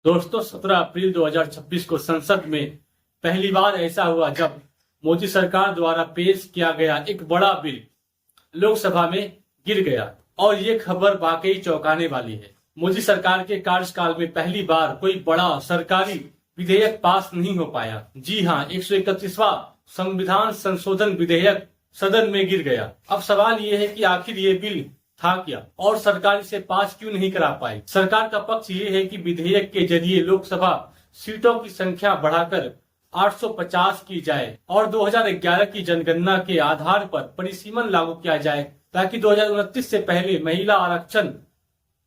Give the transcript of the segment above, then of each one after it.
दोस्तों 17 अप्रैल 2026 को संसद में पहली बार ऐसा हुआ जब मोदी सरकार द्वारा पेश किया गया एक बड़ा बिल लोकसभा में गिर गया और ये खबर वाकई चौंकाने वाली है। मोदी सरकार के कार्यकाल में पहली बार कोई बड़ा सरकारी विधेयक पास नहीं हो पाया। जी हाँ, 131वां संविधान संशोधन विधेयक सदन में गिर गया। अब सवाल ये है कि आखिर ये बिल था क्या और सरकार इसे पास क्यों नहीं करा पाई। सरकार का पक्ष ये है कि विधेयक के जरिए लोकसभा सीटों की संख्या बढ़ाकर 850 की जाए और 2011 की जनगणना के आधार पर परिसीमन लागू किया जाए ताकि 2029 से पहले महिला आरक्षण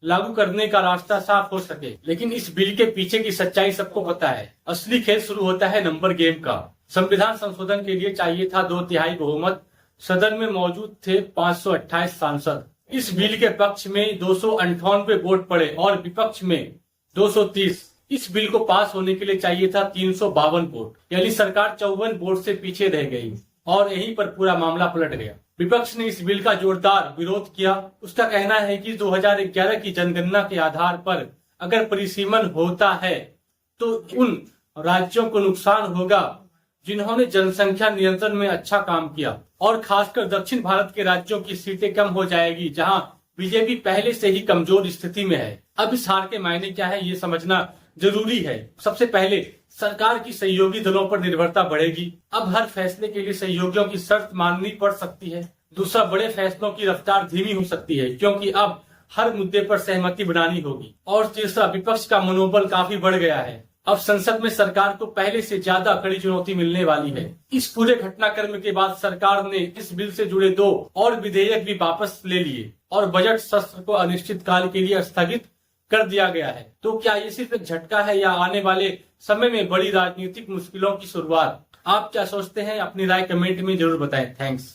लागू करने का रास्ता साफ हो सके। लेकिन इस बिल के पीछे की सच्चाई सबको पता है। असली खेल शुरू होता है नंबर गेम का। संविधान संशोधन के लिए चाहिए था 2/3 बहुमत। सदन में मौजूद थे 528 सांसद। इस बिल के पक्ष में 298 वोट पड़े और विपक्ष में 230। इस बिल को पास होने के लिए चाहिए था 352 वोट, यानी सरकार 54 वोट से पीछे रह गई और यहीं पर पूरा मामला पलट गया। विपक्ष ने इस बिल का जोरदार विरोध किया। उसका कहना है कि 2011 की जनगणना के आधार पर अगर परिसीमन होता है तो उन राज्यों को नुकसान होगा जिन्होंने जनसंख्या नियंत्रण में अच्छा काम किया और खासकर दक्षिण भारत के राज्यों की सीटें कम हो जाएगी जहां बीजेपी पहले से ही कमजोर स्थिति में है। अब इस हार के मायने क्या है ये समझना जरूरी है। सबसे पहले सरकार की सहयोगी दलों पर निर्भरता बढ़ेगी। अब हर फैसले के लिए सहयोगियों की शर्त माननी पड़ सकती है। दूसरा, बड़े फैसलों की रफ्तार धीमी हो सकती है क्योंकि अब हर मुद्दे पर सहमति बनानी होगी। और तीसरा, विपक्ष का मनोबल काफी बढ़ गया है। अब संसद में सरकार को पहले से ज्यादा कड़ी चुनौती मिलने वाली है। इस पूरे घटनाक्रम के बाद सरकार ने इस बिल से जुड़े 2 और विधेयक भी वापस ले लिए और बजट सत्र को अनिश्चित काल के लिए स्थगित कर दिया गया है। तो क्या ये सिर्फ एक झटका है या आने वाले समय में बड़ी राजनीतिक मुश्किलों की शुरुआत? आप क्या सोचते हैं? अपनी राय कमेंट में जरूर बताएं। थैंक्स।